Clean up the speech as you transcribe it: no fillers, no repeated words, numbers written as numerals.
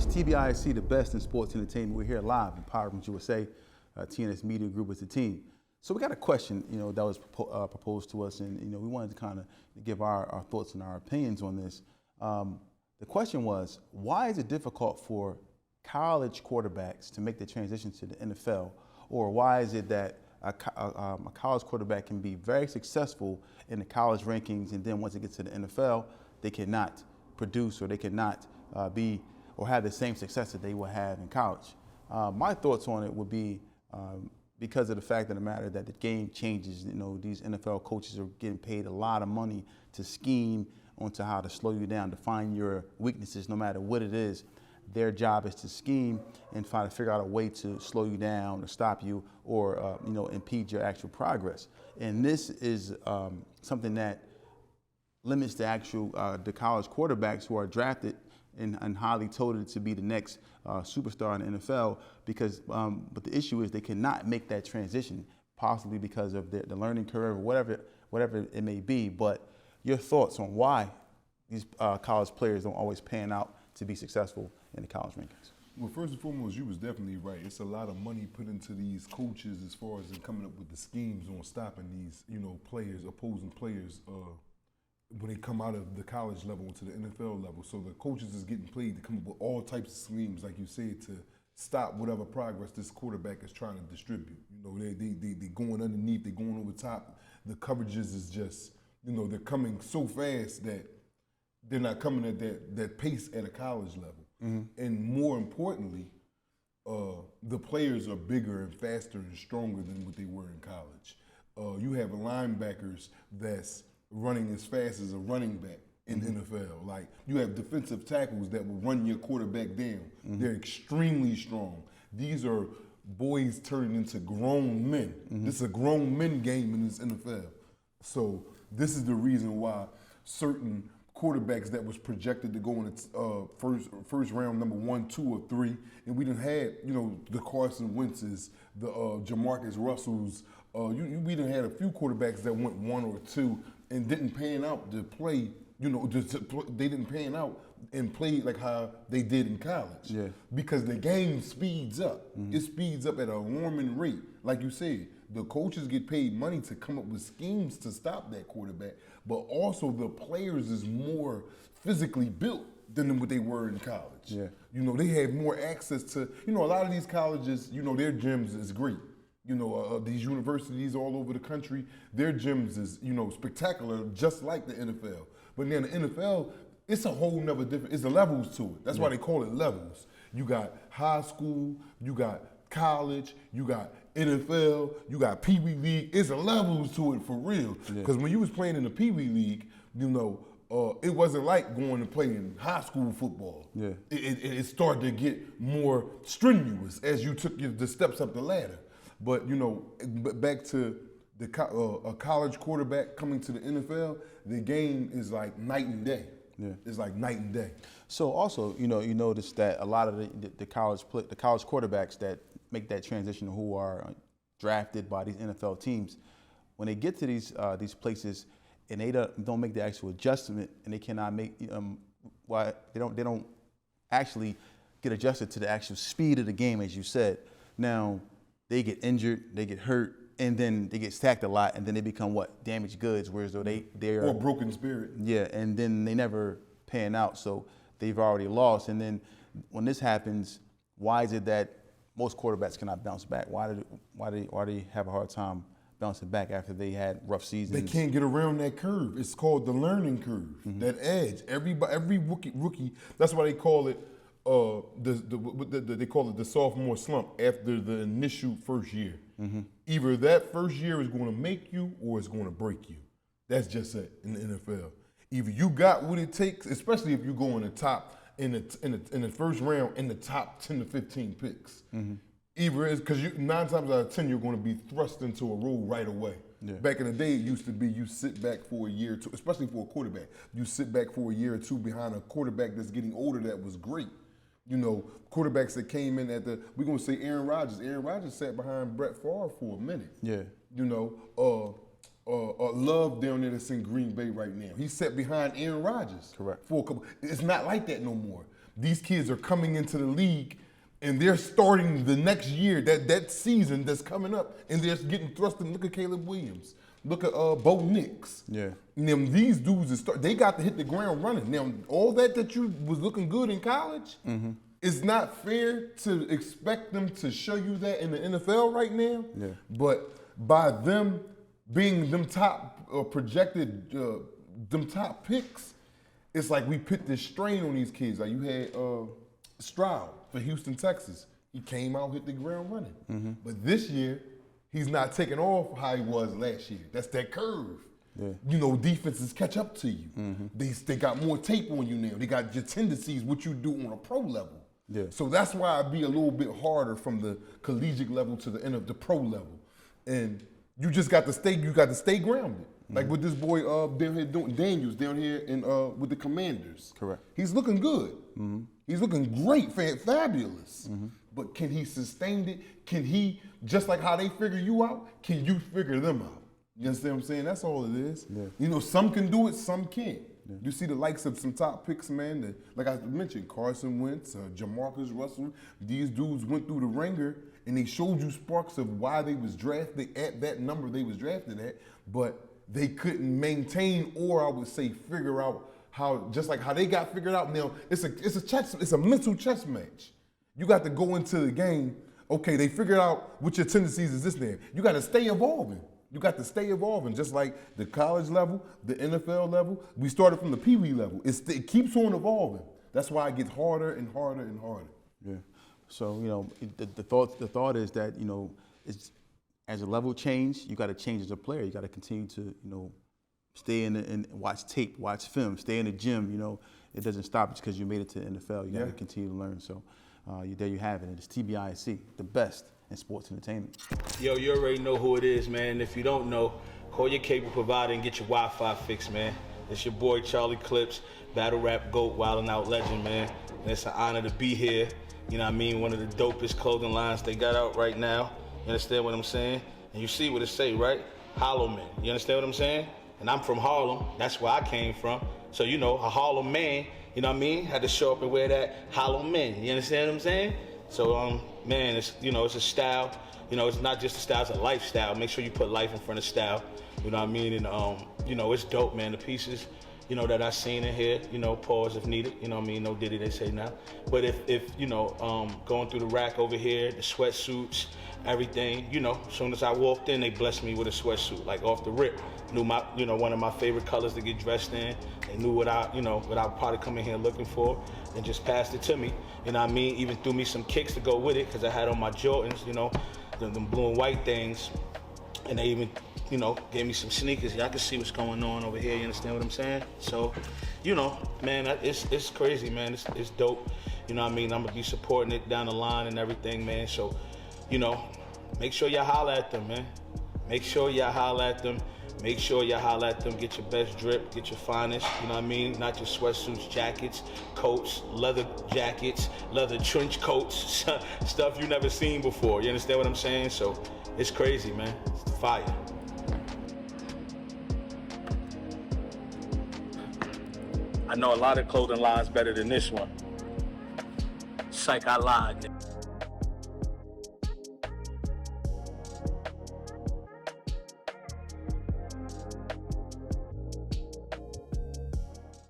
TBIC, the best in sports entertainment. We're here live in Empowerment USA. TNS Media Group is the team. So we got a question, that was proposed to us, and we wanted to kind of give our thoughts and our opinions on this. The question was, why is it difficult for college quarterbacks to make the transition to the NFL, or why is it that a college quarterback can be very successful in the college rankings, and then once it gets to the NFL, they cannot produce or they cannot be or have the same success that they will have in college? My thoughts on it would be because of the fact of the matter that the game changes. These NFL coaches are getting paid a lot of money to scheme onto how to slow you down, to find your weaknesses, no matter what it is. Their job is to scheme and try to figure out a way to slow you down or stop you or impede your actual progress. And this is something that limits the college quarterbacks who are drafted and highly touted to be the next superstar in the NFL, because but the issue is they cannot make that transition, possibly because of the learning curve or whatever it may be. But your thoughts on why these college players don't always pan out to be successful in the college rankings? Well, first and foremost, you was definitely right. It's a lot of money put into these coaches as far as them coming up with the schemes on stopping these, players, opposing players, when they come out of the college level to the NFL level. So the coaches is getting paid to come up with all types of schemes, like you said, to stop whatever progress this quarterback is trying to distribute. They going underneath, they going over top. The coverages is just, they're coming so fast that they're not coming at that pace at a college level. Mm-hmm. And more importantly, the players are bigger and faster and stronger than what they were in college. You have linebackers that's running as fast as a running back in the NFL. Like, you have defensive tackles that will run your quarterback down. Mm-hmm. They're extremely strong. These are boys turning into grown men. Mm-hmm. This is a grown men game in this NFL. So this is the reason why certain quarterbacks that was projected to go in the first round, number 1, 2, or 3, and we done had, the Carson Wentz's, the Jamarcus Russells. We done had a few quarterbacks that went 1 or 2 and didn't pan out to play. They didn't pan out and play like how they did in college. Yeah. Because the game speeds up. Mm-hmm. It speeds up at an alarming rate. Like you said, the coaches get paid money to come up with schemes to stop that quarterback, but also the players is more physically built than what they were in college. Yeah. They have more access to, a lot of these colleges, their gyms is great. These universities all over the country, their gyms is, spectacular, just like the NFL. But then the NFL, it's a whole nother different, it's the levels to it. That's why they call it levels. You got high school, you got college, you got NFL, you got Pee Wee League. It's a levels to it for real. Because when you was playing in the Pee Wee League, it wasn't like going to play in high school football. Yeah. It started to get more strenuous as you took the steps up the ladder. But back to a college quarterback coming to the NFL, the game is like night and day. Yeah. It's like night and day. So also, you notice that a lot of the college quarterbacks that make that transition, who are drafted by these NFL teams, when they get to these places and they don't make the actual adjustment, and they cannot make why they don't actually get adjusted to the actual speed of the game, as you said. Now they get injured, they get hurt, and then they get stacked a lot, and then they become damaged goods, whereas though they're or broken spirit. Yeah, and then they never pan out, so they've already lost. And then when this happens, why is it that most quarterbacks cannot bounce back? Why do they have a hard time bouncing back after they had rough seasons? They can't get around that curve. It's called the learning curve. Mm-hmm. That edge. Every rookie. That's why they call it they call it the sophomore slump after the initial first year. Mm-hmm. Either that first year is going to make you or it's going to break you. That's just it in the NFL. Either you got what it takes, especially if you go in the top in the first round in the top 10 to 15 picks. Mm-hmm. Either it's because 9 times out of 10 you're going to be thrust into a role right away. Yeah. Back in the day, it used to be you sit back for a year or two, especially for a quarterback. You sit back for a year or two behind a quarterback that's getting older that was great. Quarterbacks that came in we're going to say Aaron Rodgers. Aaron Rodgers sat behind Brett Favre for a minute. Yeah. Love down there that's in Green Bay right now. He sat behind Aaron Rodgers. Correct. For a couple. It's not like that no more. these kids are coming into the league and they're starting the next year, that season that's coming up, and they're getting thrust in. Look at Caleb Williams. Look at Bo Nix. Yeah. These dudes, they got to hit the ground running. Now, all that you was looking good in college, it's not fair to expect them to show you that in the NFL right now. Yeah. But by them being them top projected, them top picks, it's like we put this strain on these kids. Like you had Stroud for Houston, Texas. He came out, hit the ground running. But this year, he's not taking off how he was last year. That's that curve. Yeah. You know, defenses catch up to you. They got more tape on you now. They got your tendencies, what you do on a pro level. Yeah. So that's why I'd be a little bit harder from the collegiate level to the end of the pro level. And you just got to stay grounded. Like with this boy down here doing Daniels down here in with the Commanders. Correct. He's looking good. He's looking great, fabulous. But can he sustain it? Can he, just like how they figure you out, can you figure them out? You understand what I'm saying? That's all it is. Yeah. You know, some can do it, some can't. Yeah. You see the likes of some top picks, man, that, like I mentioned, Carson Wentz, Jamarcus Russell, these dudes went through the ringer and they showed you sparks of why they was drafted at that number they was drafted at, but they couldn't maintain, or I would say figure out how, just like how they got figured out. Now, it's a mental chess match. You got to go into the game, okay, they figured out what your tendencies is this there. You got to stay evolving. You got to stay evolving, just like the college level, the NFL level. We started from the Pee Wee level. It keeps on evolving. That's why it gets harder and harder and harder. Yeah. So, you know, the thought is that, you know, it's, as a level change, you got to change as a player. You got to continue to, you know, stay and watch tape, watch film, stay in the gym. You know, it doesn't stop just because you made it to the NFL. You got to continue to learn. So there you have it. It's TBIC, the best in sports entertainment. Yo, you already know who it is, man. If you don't know, call your cable provider and get your Wi-Fi fixed, man. It's your boy Charlie Clips, battle rap GOAT, Wildin' Out legend, man. And it's an honor to be here. You know what I mean? One of the dopest clothing lines they got out right now. You understand what I'm saying? And you see what it say, right? Hollow Man. You understand what I'm saying? And I'm from Harlem. That's where I came from. So, you know, a Harlem man, you know what I mean? Had to show up and wear that Hollow Man. You understand what I'm saying? So, man, it's, you know, it's a style. You know, it's not just a style, it's a lifestyle. Make sure you put life in front of style. You know what I mean? And, you know, it's dope, man. The pieces, you know, that I seen in here, you know, pause if needed. You know what I mean? No Diddy, they say now. But if you know, going through the rack over here, the sweatsuits, everything, you know, as soon as I walked in, they blessed me with a sweatsuit, like off the rip. Knew my, you know, one of my favorite colors to get dressed in. They knew what I, you know, what I would probably come in here looking for, and just passed it to me. You know what I mean? Even threw me some kicks to go with it, because I had on my Jordans, you know, them blue and white things. And they even, you know, gave me some sneakers. Y'all can see what's going on over here, you understand what I'm saying? So, you know, man, it's crazy, man. It's dope. You know what I mean? I'm going to be supporting it down the line and everything, man. So, you know, make sure y'all holler at them, man. Make sure y'all holler at them. Make sure y'all holler at them. Get your best drip, get your finest, you know what I mean? Not just sweatsuits, jackets, coats, leather jackets, leather trench coats, stuff you never seen before. You understand what I'm saying? So it's crazy, man. It's fire. I know a lot of clothing lines better than this one. Psych, I lied.